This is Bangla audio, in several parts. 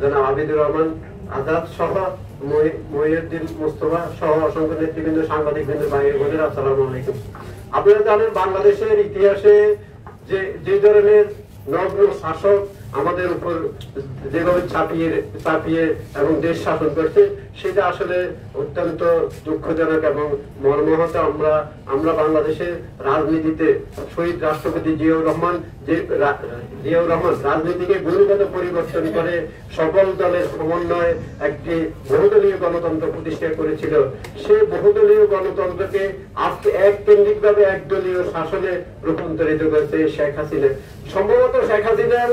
জনাব আবিদুর রহমান আজাদ সহ মহিউদ্দিন মুস্তফা সহ অসংখ্য নেতৃবৃন্দ, সাংবাদিকবৃন্দ, ভাই বোনেরা, আসসালামু আলাইকুম। আপনারা জানেন বাংলাদেশের ইতিহাসে যে ধরনের নগ্ন শাসক আমাদের উপর যেভাবে চাপিয়ে এবং দেশ শাসন করছে, সেটা আসলে অত্যন্ত দুঃখজনক এবং মর্মাহত। আমরা বাংলাদেশের রাজনীতিতে শহীদ রাষ্ট্রপতি জিয়াউর রহমান রাজনীতিকে গুণগত পরিবর্তন করে সকল দলের সমন্বয়ে একটি বহুদলীয় গণতন্ত্র প্রতিষ্ঠা করেছিল। সেই বহুদলীয় গণতন্ত্রকে আজকে এককেন্দ্রিকভাবে একদলীয় শাসনে রূপান্তরিত করেছে শেখ হাসিনা। সম্ভবত শেখ হাসিনার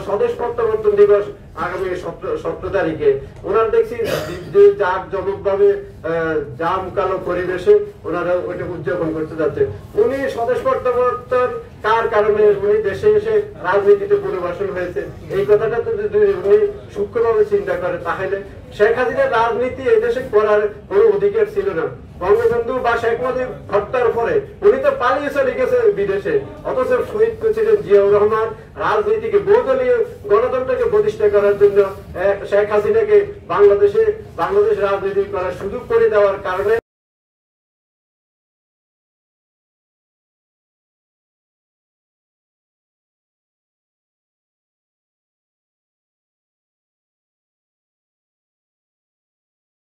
স্বদেশ প্রত্যাবর্তন দিবস আগামী 17 তারিখে ওনার দেখছি জাঁকজমক ভাবে জাম কালো পরিবেশে ওনারা ওইটা উদযাপন করতে যাচ্ছে। উনি স্বদেশ প্রত্যাবর্তন কার কারণে উনি দেশে এসে রাজনীতিতে পুনর্বাসন হয়েছে, এই কথাটা যদি উনি সূক্ষ্মভাবে চিন্তা করে, তাহলে শেখ হাসিনার রাজনীতি এই দেশে করার কোনো অধিকার ছিল না। বঙ্গবন্ধু বা শেখ মুজিব হত্যার পরে উনি তো পালিয়ে চলে গেছে বিদেশে, অথচ শহীদ করেছিলেন জিয়াউর রহমান। রাজনীতিকে বহুদলীয় গণতন্ত্রকে প্রতিষ্ঠা করার জন্য শেখ হাসিনাকে বাংলাদেশ রাজনীতি করার সুযোগ করে দেওয়ার কারণে